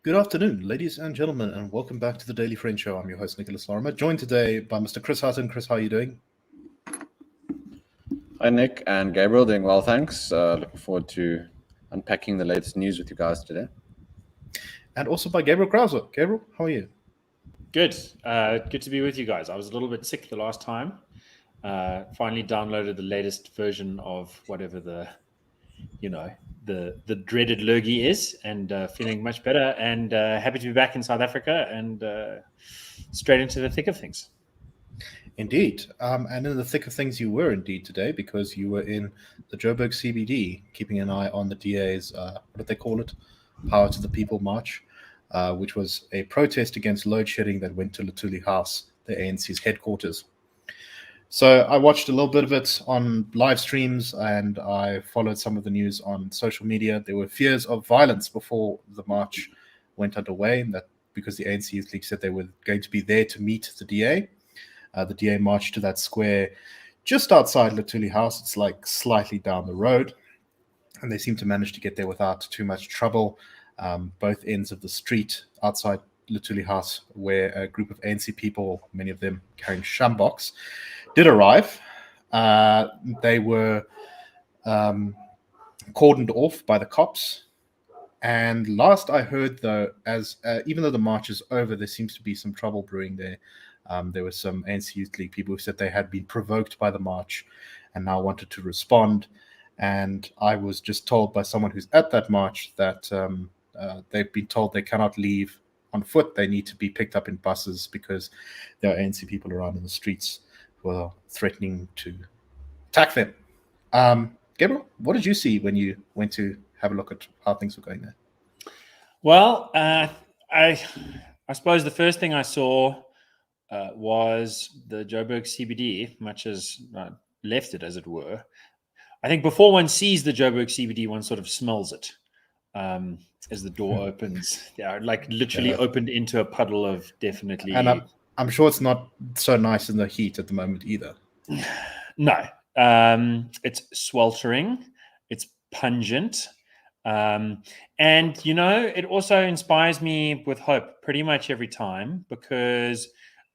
Good afternoon, ladies and gentlemen, and welcome back to the Daily Friend Show. I'm your host, Nicholas Lorimer, joined today by Mr. Chris Hattingh. Chris, how are you doing? Hi, Nick and Gabriel. Doing well, thanks. Looking forward to unpacking the latest news with you guys today. And also by Gabriel Crouse. Gabriel, how are you? Good. Good to be with you guys. I was a little bit sick the last time. Finally downloaded the latest version of whatever the dreaded lurgy is, and feeling much better, and happy to be back in South Africa and straight into the thick of things. Indeed. And in the thick of things you were indeed today, because you were in the Joburg CBD, keeping an eye on the DA's, what did they call it? Power to the People March, which was a protest against load shedding that went to Luthuli House, the ANC's headquarters. So I watched a little bit of it on live streams, and I followed some of the news on social media. There were fears of violence before the march went underway, that because the ANC Youth League said they were going to be there to meet the DA. The DA marched to that square just outside Luthuli House. It's like slightly down the road, and they seem to manage to get there without too much trouble. Both ends of the street outside Luthuli House, where a group of ANC people, many of them carrying shamboks, did arrive. They were cordoned off by the cops. And last I heard, though, even though the march is over, there seems to be some trouble brewing there. There were some ANC Youth League people who said they had been provoked by the march and now wanted to respond. And I was just told by someone who's at that march that they've been told they cannot leave on foot. They need to be picked up in buses because there are ANC people around in the streets who are threatening to attack them. Gabriel, what did you see when you went to have a look at how things were going there? Well, I suppose the first thing I saw was the Joburg CBD, much as left it, as it were. I think before one sees the Joburg CBD, one sort of smells it as the door opens. Yeah, like literally opened into a puddle of definitely. And I'm sure it's not so nice in the heat at the moment either. No, it's sweltering, it's pungent, and it also inspires me with hope pretty much every time because.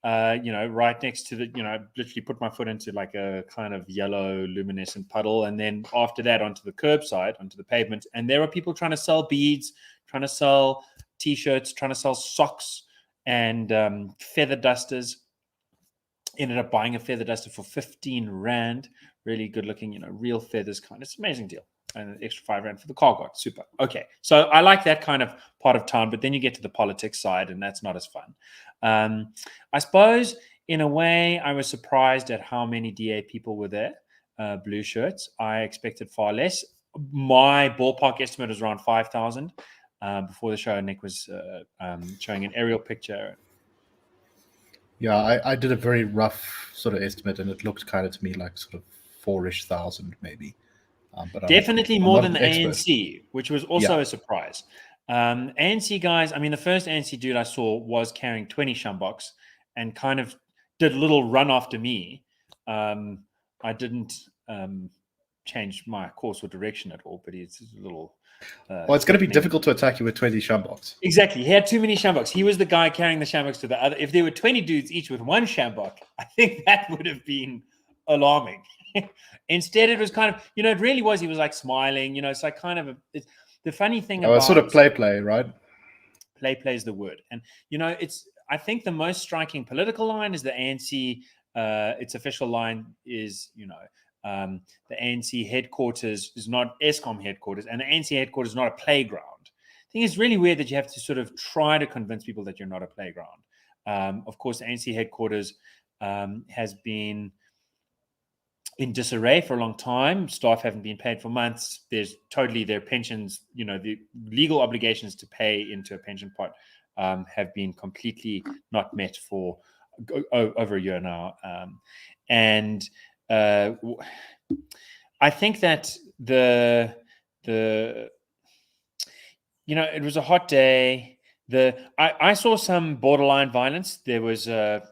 Right next to the, literally put my foot into like a kind of yellow luminescent puddle. And then after that onto the curbside, onto the pavement. And there are people trying to sell beads, trying to sell T-shirts, trying to sell socks and feather dusters. Ended up buying a feather duster for 15 Rand. Really good looking, real feathers kind. It's an amazing deal. And an extra 5 Rand for the car guard. Super. Okay. So I like that kind of part of town, but then you get to the politics side and that's not as fun. I suppose in a way I was surprised at how many DA people were there, blue shirts. I expected far less. My ballpark estimate was around 5,000. Before the show, Nick was showing an aerial picture. Yeah, I did a very rough sort of estimate, and it looked kind of to me like sort of 4,000 maybe. But definitely more than the ANC, which was also a surprise. ANC guys, I mean, the first ANC dude I saw was carrying 20 shamboks and kind of did a little run after me. I didn't change my course or direction at all, but it's a little... well, it's going to be difficult to attack you with 20 shamboks. Exactly. He had too many shamboks. He was the guy carrying the shamboks to the other. If there were 20 dudes each with one shambok, I think that would have been alarming. Instead, it was kind of, it really was. He was like smiling, it's like kind of the funny thing about sort of play, right? Play is the word. And, I think the most striking political line is the ANC. Its official line is, the ANC headquarters is not Eskom headquarters, and the ANC headquarters is not a playground. I think it's really weird that you have to sort of try to convince people that you're not a playground. Of course, the ANC headquarters has been in disarray for a long time. Staff haven't been paid for months. There's totally their pensions, the legal obligations to pay into a pension pot have been completely not met for over a year now. And I think that it was a hot day. I saw some borderline violence. There was the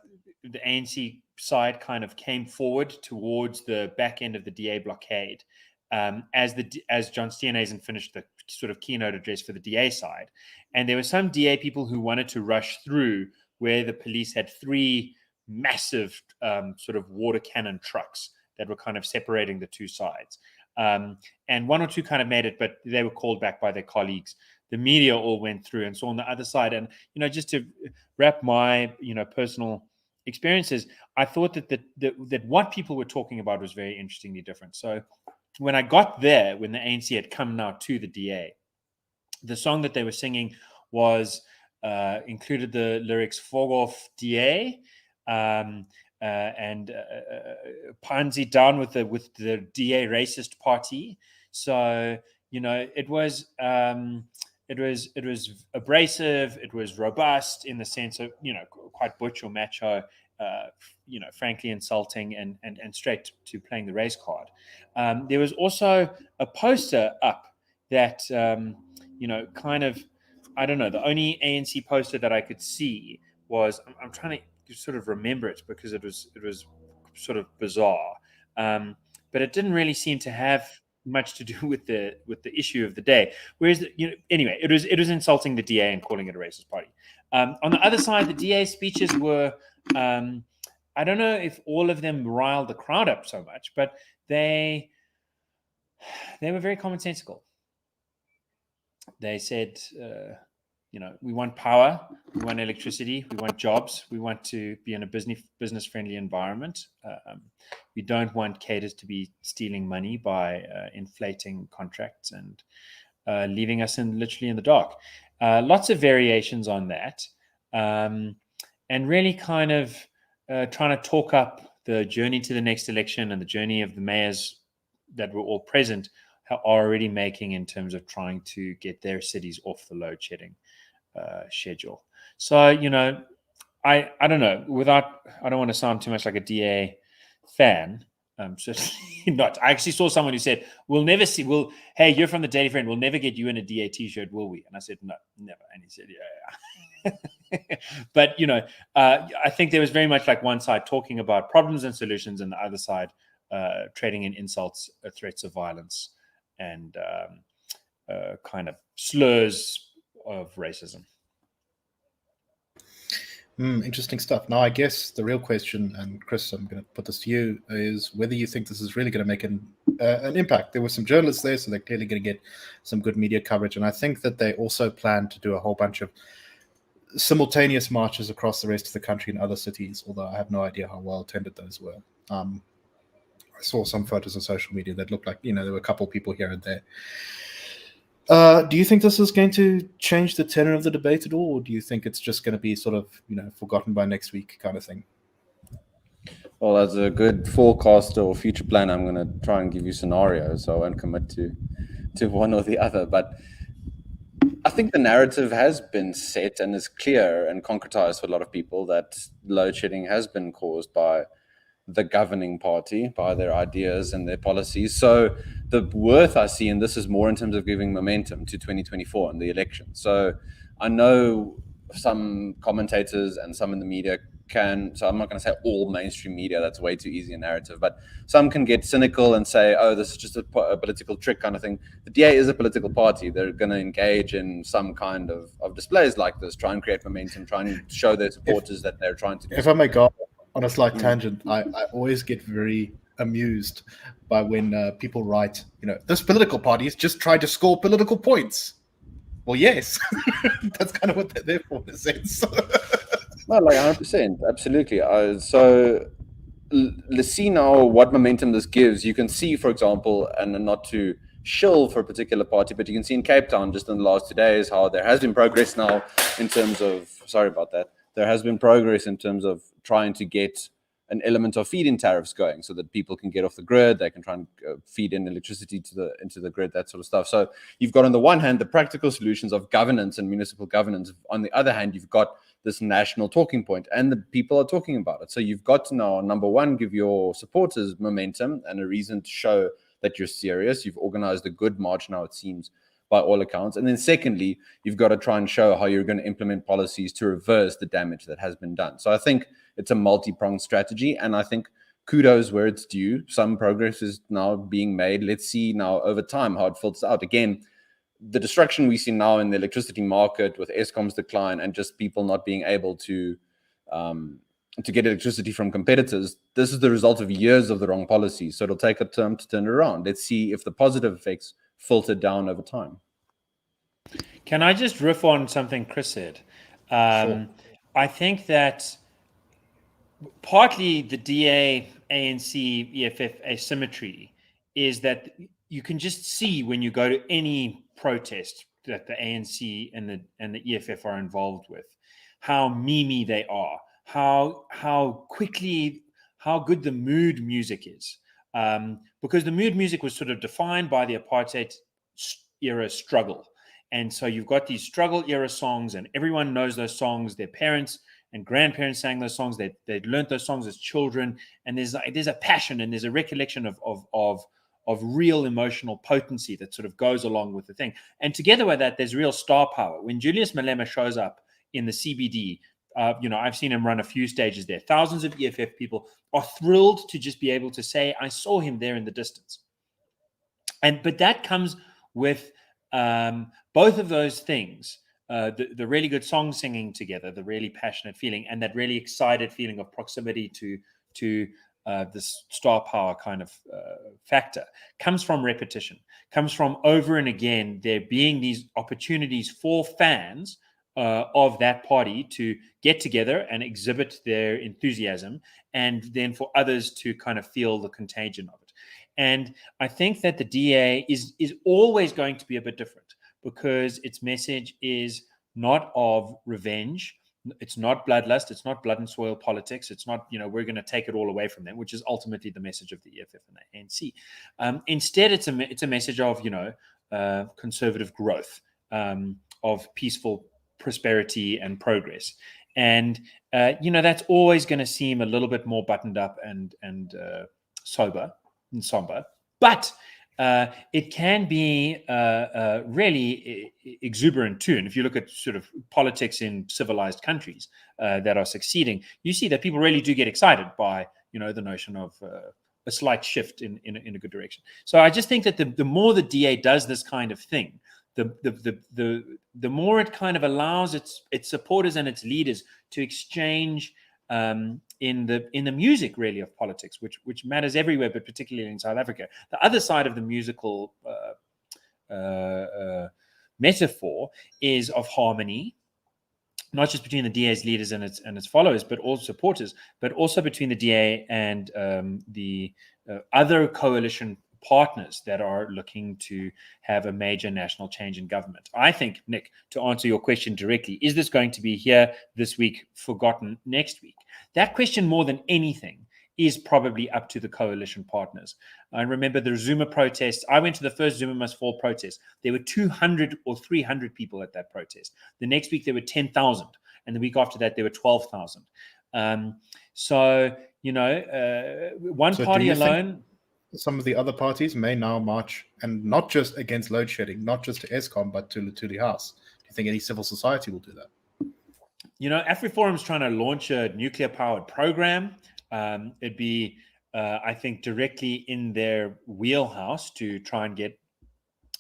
ANC side kind of came forward towards the back end of the DA blockade as John Steenhuisen finished the sort of keynote address for the DA side. And there were some DA people who wanted to rush through where the police had 3 massive sort of water cannon trucks that were kind of separating the two sides. And 1 or 2 kind of made it, but they were called back by their colleagues. The media all went through and saw on the other side. And, just to wrap my, personal experiences, I thought that what people were talking about was very interestingly different. So when I got there, when the ANC had come now to the DA, the song that they were singing was included the lyrics "Fog DA" and Panzi down with the DA racist party. So it was abrasive. It was robust in the sense of quite butch or macho. Frankly insulting and straight to playing the race card. There was also a poster up that kind of, I don't know, the only ANC poster that I could see was, I'm trying to sort of remember it because it was sort of bizarre, but it didn't really seem to have much to do with the issue of the day. Whereas anyway, it was insulting the DA and calling it a racist party. On the other side, the DA's speeches were, I don't know if all of them riled the crowd up so much, but they were very commonsensical. They said, we want power, we want electricity, we want jobs, we want to be in a business-friendly environment. We don't want cadres to be stealing money by inflating contracts and leaving us literally in the dark. Lots of variations on that, and really kind of trying to talk up the journey to the next election and the journey of the mayors that were all present are already making in terms of trying to get their cities off the load shedding schedule. So, I don't know, I don't want to sound too much like a DA fan. Certainly not. I actually saw someone who said, hey, you're from the Daily Friend, we'll never get you in a DA t-shirt, will we? And I said, no, never. And he said, yeah. But, I think there was very much like one side talking about problems and solutions and the other side trading in insults, threats of violence, and kind of slurs of racism. Interesting stuff. Now, I guess the real question, and Chris, I'm going to put this to you, is whether you think this is really going to make an impact. There were some journalists there, so they're clearly going to get some good media coverage. And I think that they also plan to do a whole bunch of simultaneous marches across the rest of the country in other cities, although I have no idea how well attended those were. I saw some photos on social media that looked like, there were a couple people here and there. Do you think this is going to change the tenor of the debate at all, or do you think it's just going to be sort of, forgotten by next week kind of thing? Well, as a good forecaster or future planner, I'm going to try and give you scenarios, so I won't commit to one or the other. But I think the narrative has been set and is clear and concretized for a lot of people that load shedding has been caused by the governing party, by their ideas and their policies. So the worth I see in this is more in terms of giving momentum to 2024 and the election. So I know some commentators and some in the media so I'm not going to say all mainstream media, that's way too easy a narrative, but some can get cynical and say, oh, this is just a political trick kind of thing. The DA is a political party. They're going to engage in some kind of displays like this, try and create momentum, try and show their supporters that they're trying to do. If I may go on a slight tangent, I always get very amused by when people write, this political party has just tried to score political points. Well, yes, that's kind of what they're there for, in a sense. No, like 100%, absolutely. So let's see now what momentum this gives. You can see, for example, and not to shill for a particular party, but you can see in Cape Town just in the last 2 days how there has been progress now in terms of, there has been progress in terms of trying to get an element of feed-in tariffs going so that people can get off the grid, they can try and feed in electricity into the grid, that sort of stuff. So you've got on the one hand the practical solutions of governance and municipal governance. On the other hand, you've got this national talking point and the people are talking about it. So you've got to now, number one, give your supporters momentum and a reason to show that you're serious. You've organized a good march now, it seems, by all accounts. And then secondly, you've got to try and show how you're going to implement policies to reverse the damage that has been done. So I think it's a multi-pronged strategy, and I think kudos where it's due. Some progress is now being made. Let's see now over time how it filters out. Again, the destruction we see now in the electricity market with Eskom's decline and just people not being able to get electricity from competitors, this is the result of years of the wrong policy. So it'll take a term to turn it around. Let's see if the positive effects filter down over time. Can I just riff on something Chris said? Sure. I think that partly the DA, ANC, EFF asymmetry is that you can just see when you go to any protest that the ANC and the EFF are involved with, how memey they are, how quickly, how good the mood music is. Because the mood music was sort of defined by the apartheid era struggle. And so you've got these struggle era songs, and everyone knows those songs. Their parents and grandparents sang those songs. They learned those songs as children. And there's a passion and there's a recollection of real emotional potency that sort of goes along with the thing. And together with that, there's real star power. When Julius Malema shows up in the CBD, I've seen him run a few stages there. Thousands of EFF people are thrilled to just be able to say, I saw him there in the distance. But that comes with both of those things, the really good song singing together, the really passionate feeling, and that really excited feeling of proximity to this star power kind of factor, comes from repetition, comes from over and again there being these opportunities for fans of that party to get together and exhibit their enthusiasm, and then for others to kind of feel the contagion of it. And I think that the DA is always going to be a bit different, because its message is not of revenge. It's not bloodlust. It's not blood and soil politics. It's not, we're going to take it all away from them, which is ultimately the message of the EFF and the ANC. Instead, it's a message of, conservative growth, of peaceful prosperity and progress. And, that's always going to seem a little bit more buttoned up and sober and somber. But it can be really exuberant too. And if you look at sort of politics in civilized countries that are succeeding, you see that people really do get excited by, the notion of a slight shift in a good direction. So I just think that the more the DA does this kind of thing, the more it kind of allows its supporters and its leaders to exchange in the music really of politics, which matters everywhere, but particularly in South Africa. The other side of the musical metaphor is of harmony, not just between the DA's leaders and its followers, but all supporters, but also between the DA and the other coalition partners that are looking to have a major national change in government. I think, Nick, to answer your question directly, is this going to be here this week, forgotten next week? That question, more than anything, is probably up to the coalition partners. I remember the Zuma protests. I went to the first Zuma Must Fall protest. There were 200 or 300 people at that protest. The next week, there were 10,000. And the week after that, there were 12,000. One party alone... Some of the other parties may now march, and not just against load shedding, not just to Eskom, but to Luthuli House. Do you think any civil society will do that? AfriForum's trying to launch a nuclear-powered program. It'd be, I think, directly in their wheelhouse to try and get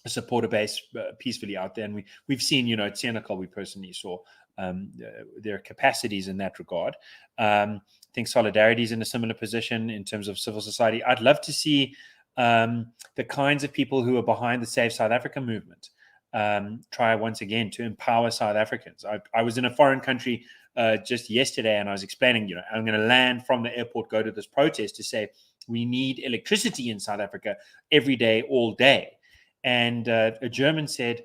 a supporter base peacefully out there. And we've seen, at Senekal, we personally saw their capacities in that regard. I think Solidarity is in a similar position in terms of civil society. I'd love to see the kinds of people who are behind the Save South Africa movement try once again to empower South Africans. I was in a foreign country just yesterday, and I was explaining, I'm going to land from the airport, go to this protest to say we need electricity in South Africa every day, all day. And a German said,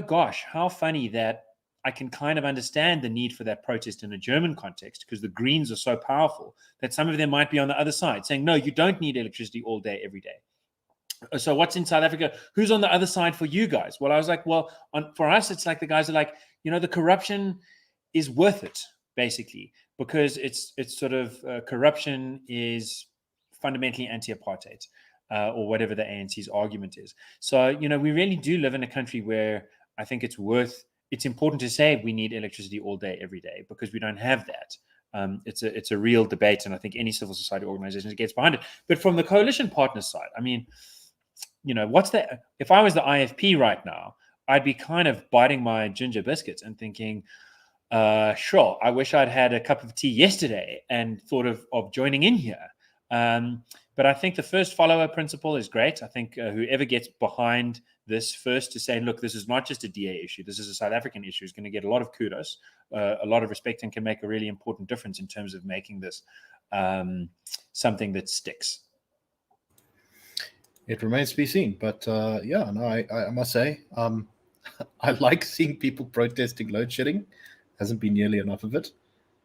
gosh, how funny that I can kind of understand the need for that protest in a German context, because the Greens are so powerful that some of them might be on the other side saying, no, you don't need electricity all day, every day. So what's in South Africa? Who's on the other side for you guys? Well, I was like, for us, it's like the guys are like, the corruption is worth it, basically, because it's sort of corruption is fundamentally anti-apartheid or whatever the ANC's argument is. So, we really do live in a country where I think it's important to say we need electricity all day, every day, because we don't have that. It's a real debate, and I think any civil society organization gets behind it. But from the coalition partner side, I mean, what's that? If I was the IFP right now, I'd be kind of biting my ginger biscuits and thinking, sure, I wish I'd had a cup of tea yesterday and thought of joining in here. But I think the first follower principle is great. I think whoever gets behind this first to say, look, this is not just a DA issue, this is a South African issue, is going to get a lot of kudos, a lot of respect, and can make a really important difference in terms of making this something that sticks. It remains to be seen. But yeah, no, I must say, I like seeing people protesting load shedding. Hasn't been nearly enough of it.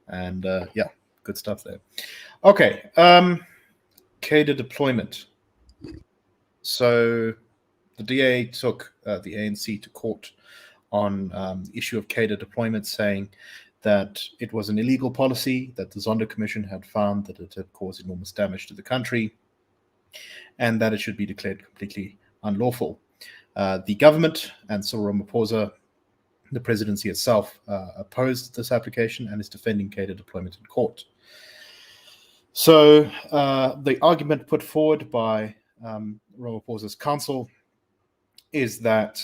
And yeah, good stuff there. Okay. Cadre deployment. So the DA took the ANC to court on the issue of cadre deployment, saying that it was an illegal policy, that the Zondo Commission had found that it had caused enormous damage to the country, and that it should be declared completely unlawful. The government and Cyril Ramaphosa, the presidency itself, opposed this application and is defending cadre deployment in court. So the argument put forward by Ramaphosa's counsel is that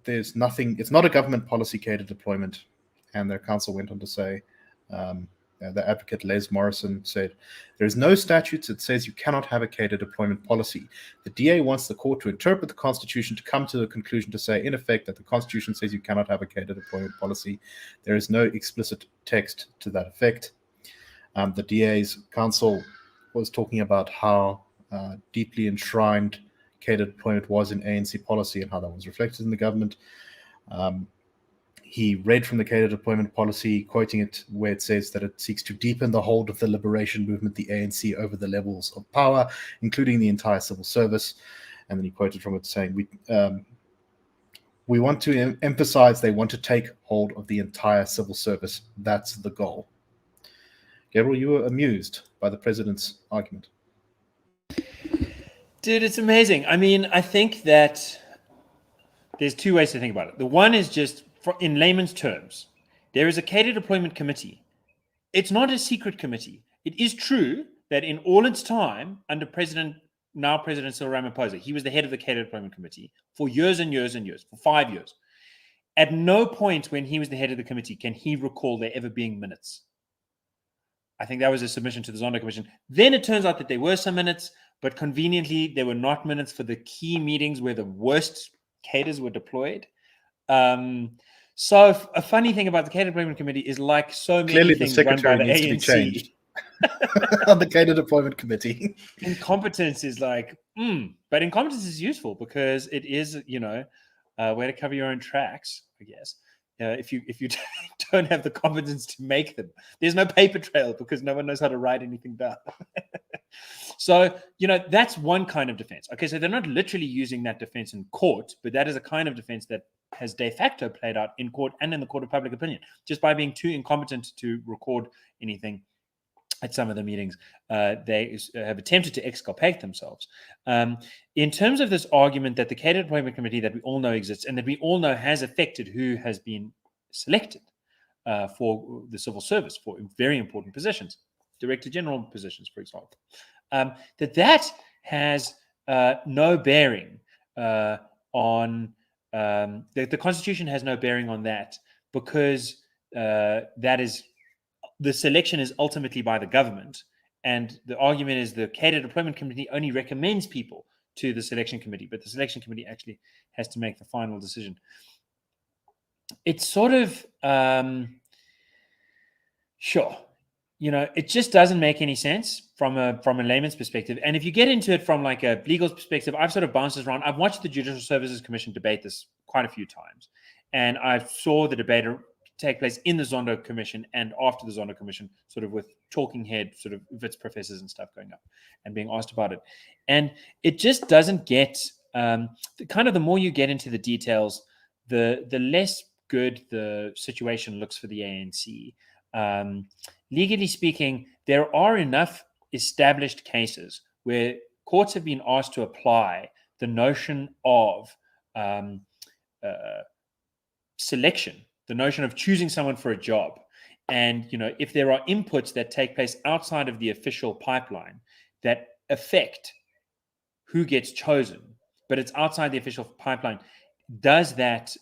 there's nothing, it's not a government policy, cadre deployment. And their counsel went on to say, the advocate Les Morrison said, there is no statute that says you cannot have a cadre deployment policy. The DA wants the court to interpret the Constitution to come to the conclusion to say, in effect, that the Constitution says you cannot have a cadre deployment policy. There is no explicit text to that effect. The DA's counsel was talking about how deeply enshrined cadre deployment was in ANC policy and how that was reflected in the government. He read from the cadre deployment policy, quoting it, where it says that it seeks to deepen the hold of the liberation movement, the ANC, over the levels of power, including the entire civil service. And then he quoted from it saying, we want to emphasize they want to take hold of the entire civil service. That's the goal. Gabriel, you were amused by the president's argument. Dude, it's amazing. I mean, I think that there's two ways to think about it. The one is just, in layman's terms, there is a cadre deployment committee. It's not a secret committee. It is true that in all its time under now President Cyril Ramaphosa, he was the head of the cadre deployment committee for years and years and years, for 5 years. At no point when he was the head of the committee can he recall there ever being minutes. I think that was a submission to the Zondo Commission. Then it turns out that there were some minutes, but conveniently there were not minutes for the key meetings where the worst cadres were deployed. So a funny thing about the cadre deployment committee is, like so many clearly things the secretary run by the needs ANC, to be changed on the cadre deployment committee. Incompetence is like, but incompetence is useful because it is, a way to cover your own tracks, I guess. If you don't have the competence to make them, there's no paper trail because no one knows how to write anything down. So, that's one kind of defense. Okay, so they're not literally using that defense in court, but that is a kind of defense that has de facto played out in court and in the court of public opinion, just by being too incompetent to record anything at some of the meetings. They have attempted to exculpate themselves. In terms of this argument that the cadre deployment committee that we all know exists and that we all know has affected who has been selected for the civil service for very important positions, director general positions, for example, that has no bearing on the Constitution has no bearing on that, because that is, the selection is ultimately by the government, and the argument is the cadre deployment committee only recommends people to the selection committee, but the selection committee actually has to make the final decision. It's sort of sure, it just doesn't make any sense from a layman's perspective. And if you get into it from like a legal perspective, I've sort of bounced this around. I've watched the Judicial Services Commission debate this quite a few times, and I saw the debate take place in the Zondo Commission and after the Zondo Commission, sort of with talking head, sort of Wits professors and stuff going up and being asked about it. And it just doesn't get, the more you get into the details, the less good the situation looks for the ANC. Legally speaking, there are enough established cases where courts have been asked to apply the notion of selection, the notion of choosing someone for a job. And, if there are inputs that take place outside of the official pipeline that affect who gets chosen, but it's outside the official pipeline, does that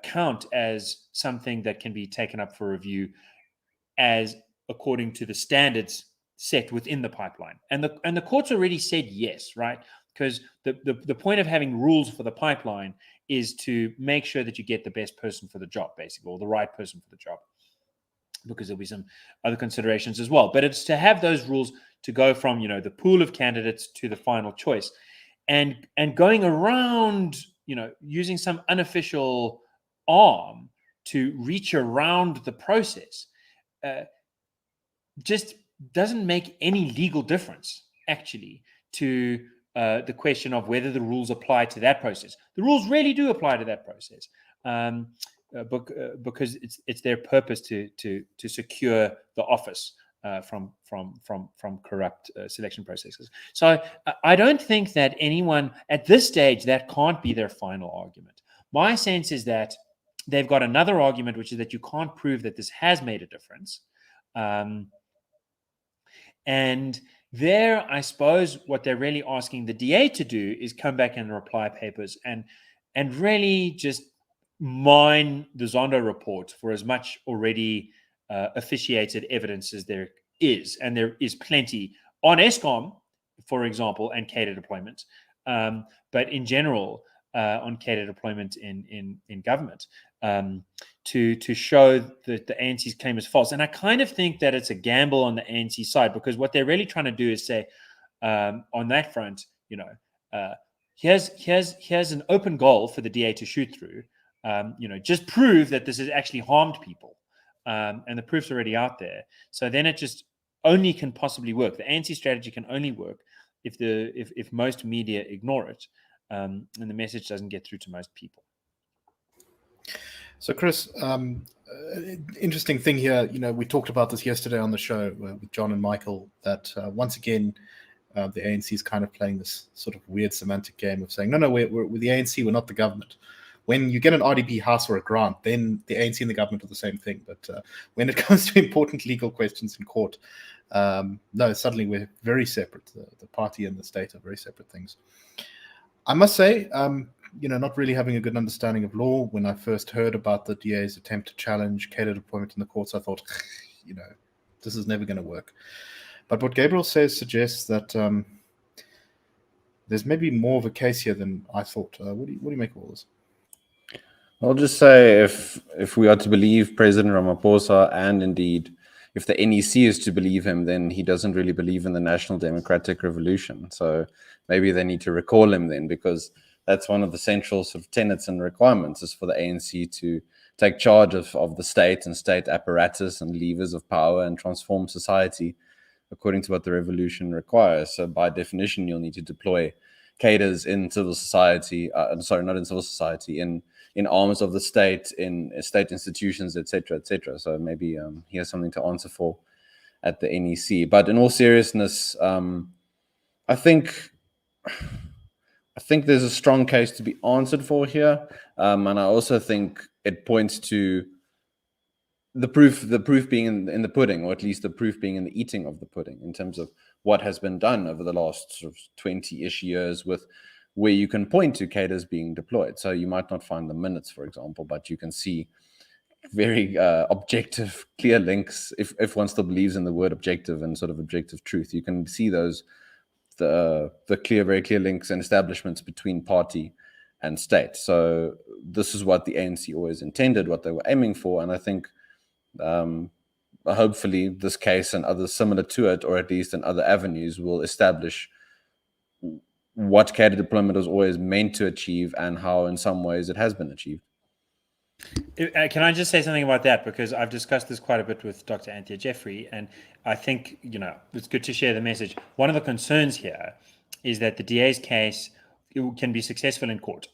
count as something that can be taken up for review as according to the standards set within the pipeline? And the court's already said yes, right? Because the point of having rules for the pipeline is to make sure that you get the best person for the job, basically, or the right person for the job, because there'll be some other considerations as well. But it's to have those rules to go from, the pool of candidates to the final choice, and going around, using some unofficial arm to reach around the process just doesn't make any legal difference, actually, to the question of whether the rules apply to that process. The rules really do apply to that process, because it's their purpose to secure the office from corrupt selection processes. So I don't think that anyone at this stage, that can't be their final argument. My sense is that they've got another argument, which is that you can't prove that this has made a difference. And there, I suppose, what they're really asking the DA to do is come back in the reply papers and really just mine the Zondo report for as much already officiated evidence as there is. And there is plenty on Eskom, for example, and cadre deployment. But in general, on cadre deployment in government, to show that the ANC's claim is false. And I kind of think that it's a gamble on the ANC side, because what they're really trying to do is say, on that front, here's an open goal for the DA to shoot through. Just prove that this has actually harmed people, and the proof's already out there. So then it just only can possibly work. The ANC strategy can only work if most media ignore it, and the message doesn't get through to most people. So, Chris, interesting thing here. We talked about this yesterday on the show with John and Michael, that once again, the ANC is kind of playing this sort of weird semantic game of saying, no, we're the ANC, we're not the government. When you get an RDP house or a grant, then the ANC and the government are the same thing. But when it comes to important legal questions in court, no, suddenly we're very separate. The party and the state are very separate things. I must say, not really having a good understanding of law, when I first heard about the DA's attempt to challenge cadre deployment in the courts, I thought, this is never going to work. But what Gabriel says suggests that there's maybe more of a case here than I thought. What do you make of all this? I'll just say, if we are to believe President Ramaphosa, and indeed if the NEC is to believe him, then he doesn't really believe in the National Democratic Revolution. So maybe they need to recall him then, because that's one of the central sort of tenets and requirements, is for the ANC to take charge of the state and state apparatus and levers of power and transform society according to what the revolution requires. So by definition, you'll need to deploy cadres in civil society, not in civil society, in arms of the state, in state institutions, etc., etc. So maybe he has something to answer for at the NEC. But in all seriousness, I think there's a strong case to be answered for here, and I also think it points to the proof being in the pudding, or at least the proof being in the eating of the pudding, in terms of what has been done over the last sort of 20-ish years, with where you can point to cadres being deployed. So you might not find the minutes, for example, but you can see very objective, clear links. If one still believes in the word objective and sort of objective truth, you can see those the very clear links and establishments between party and state. So this is what the ANC always intended, what they were aiming for, and I think hopefully this case and others similar to it, or at least in other avenues, will establish what cadre deployment was always meant to achieve and how in some ways it has been achieved. Can I just say something about that? Because I've discussed this quite a bit with Dr. Anthea Jeffrey, and I think, it's good to share the message. One of the concerns here is that the DA's case can be successful in court.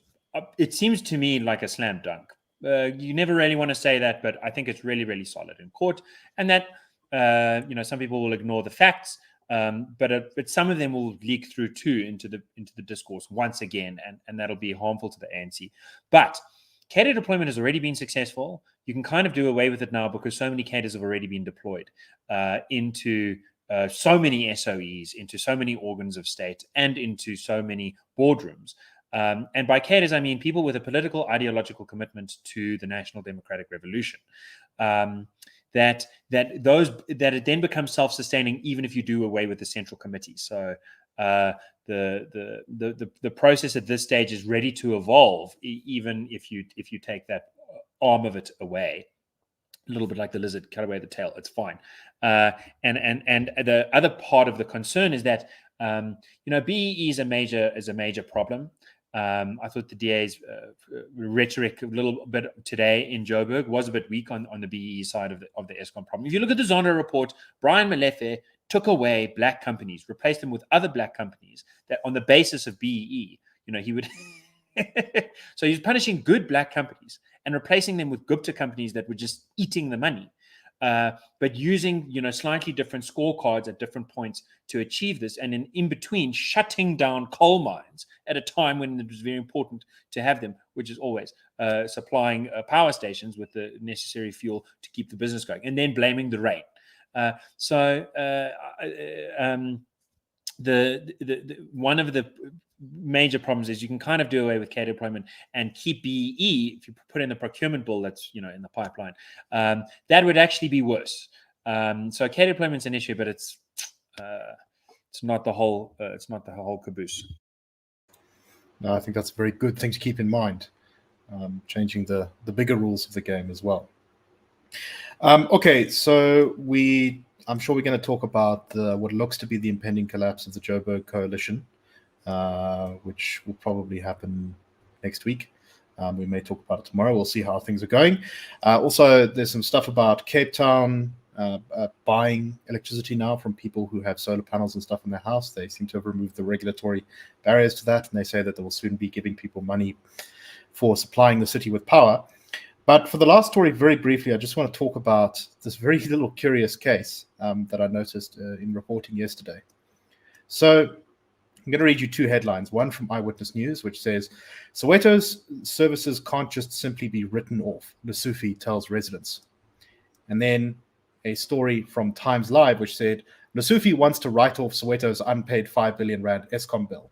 It seems to me like a slam dunk. You never really want to say that, but I think it's really, really solid in court. And that, some people will ignore the facts, but some of them will leak through too into the discourse once again, and that'll be harmful to the ANC. But cadre deployment has already been successful. You can kind of do away with it now, because so many cadres have already been deployed into so many SOEs, into so many organs of state, and into so many boardrooms. And by cadres, I mean people with a political ideological commitment to the National Democratic Revolution. That it then becomes self-sustaining even if you do away with the central committee. So the process at this stage is ready to evolve, even if you take that arm of it away. A little bit like the lizard, cut away the tail. It's fine. And the other part of the concern is that BEE is a major problem. I thought the DA's rhetoric a little bit today in Joburg was a bit weak on the BEE side of the Eskom problem. If you look at the Zondo report, Brian Molefe took away black companies, replaced them with other black companies that on the basis of BEE, he would. So he's punishing good black companies and replacing them with Gupta companies that were just eating the money. But using slightly different scorecards at different points to achieve this, and in between shutting down coal mines at a time when it was very important to have them, which is always supplying power stations with the necessary fuel to keep the business going, and then blaming the rain. One of the major problems is you can kind of do away with cadre employment and keep BEE if you put in the procurement bill that's in the pipeline. That would actually be worse. So cadre employment is an issue, but it's not the whole caboose. No, I think that's a very good thing to keep in mind. Changing the bigger rules of the game as well. Okay, so I'm sure we're going to talk about what looks to be the impending collapse of the Joburg coalition, which will probably happen next week. We may talk about it tomorrow. We'll see how things are going. Also, there's some stuff about Cape Town buying electricity now from people who have solar panels and stuff in their house. They seem to have removed the regulatory barriers to that, and they say that they will soon be giving people money for supplying the city with power. But for the last story, very briefly, I just want to talk about this very little curious case that I noticed in reporting yesterday. So I'm going to read you two headlines. One from Eyewitness News, which says, Soweto's services can't just simply be written off, Lesufi tells residents. And then a story from Times Live, which said, Lesufi wants to write off Soweto's unpaid 5 billion rand Eskom bill.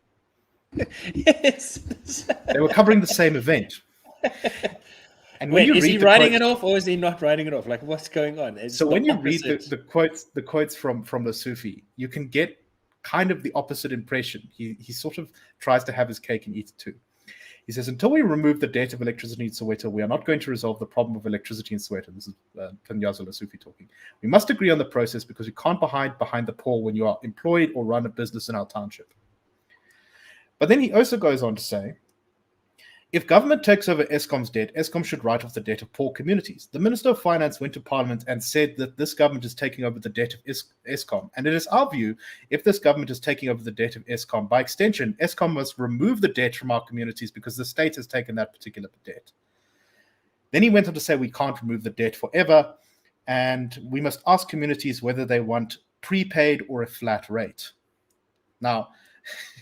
Yes. They were covering the same event. And wait, is he writing it off or is he not writing it off? Like, what's going on? It's so when you read the quotes from Lesufi, you can get kind of the opposite impression. He sort of tries to have his cake and eat it too. He says, until we remove the debt of electricity in Soweto, we are not going to resolve the problem of electricity in Soweto. This is Tanyazo Lesufi talking. We must agree on the process because we can't hide behind the poor when you are employed or run a business in our township. But then he also goes on to say, if government takes over Eskom's debt, Eskom should write off the debt of poor communities. The Minister of Finance went to Parliament and said that this government is taking over the debt of Eskom. And it is our view, if this government is taking over the debt of Eskom, by extension, Eskom must remove the debt from our communities because the state has taken that particular debt. Then he went on to say we can't remove the debt forever, and we must ask communities whether they want prepaid or a flat rate. Now,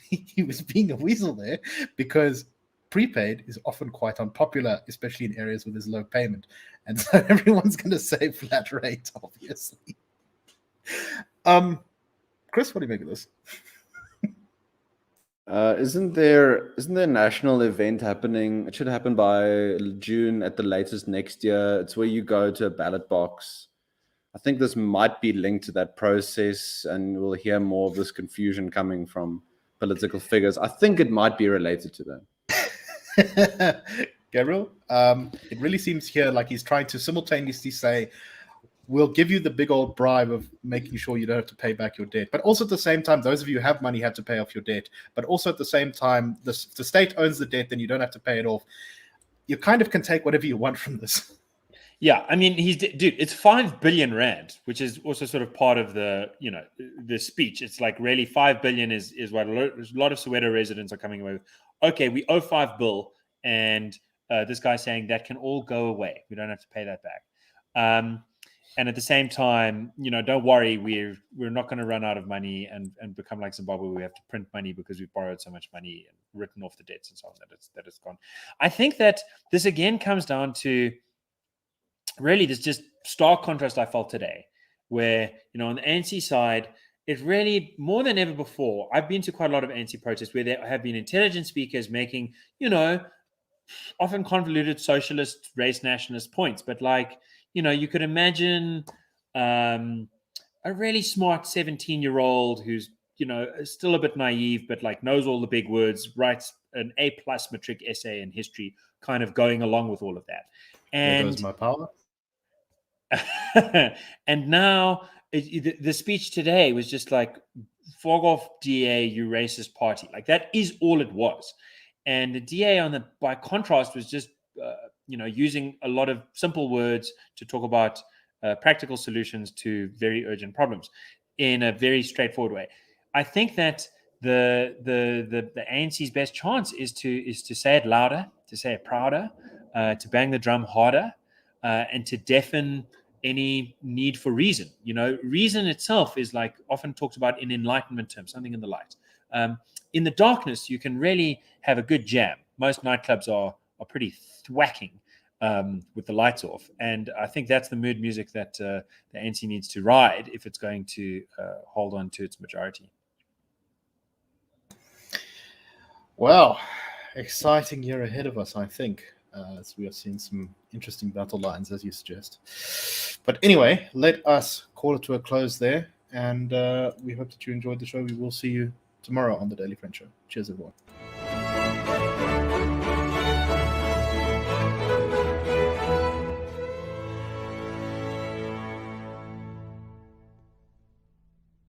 he was being a weasel there because prepaid is often quite unpopular, especially in areas where there's low payment. And so everyone's going to say flat rate, obviously. Chris, what do you make of this? Isn't there a national event happening? It should happen by June at the latest next year. It's where you go to a ballot box. I think this might be linked to that process, and we'll hear more of this confusion coming from political figures. I think it might be related to that. Gabriel, it really seems here like he's trying to simultaneously say, we'll give you the big old bribe of making sure you don't have to pay back your debt. But also at the same time, those of you who have money have to pay off your debt. But also at the same time, the state owns the debt, then you don't have to pay it off. You kind of can take whatever you want from this. Yeah, I mean, it's 5 billion rand, which is also sort of part of the speech. It's like really 5 billion is what a lot of Soweto residents are coming away with. Okay, we owe 5 billion, and this guy's saying that can all go away. We don't have to pay that back. And at the same time, don't worry, we're not going to run out of money and become like Zimbabwe. We have to print money because we've borrowed so much money and written off the debts and so on that it's gone. I think that this again comes down to really this just stark contrast I felt today, where on the ANC side, it really, more than ever before, I've been to quite a lot of ANC protests where there have been intelligent speakers making, often convoluted socialist, race nationalist points. But you could imagine a really smart 17-year-old who's, still a bit naive, but knows all the big words, writes an A+ matric essay in history, kind of going along with all of that. There goes my power. And now the speech today was just like, fog off DA, you racist party. That is all it was. And the DA by contrast was just using a lot of simple words to talk about practical solutions to very urgent problems in a very straightforward way. I think that the ANC's best chance is to say it louder, to say it prouder, to bang the drum harder, and to deafen any need for reason. Reason itself is often talked about in Enlightenment terms, something in the light. In the darkness, you can really have a good jam. Most nightclubs are pretty thwacking with the lights off. And I think that's the mood music that the ANC needs to ride if it's going to hold on to its majority. Well, exciting year ahead of us, I think, as we are seeing some interesting battle lines, as you suggest. But anyway, let us call it to a close there. And we hope that you enjoyed the show. We will see you tomorrow on the Daily Friend Show. Cheers, everyone.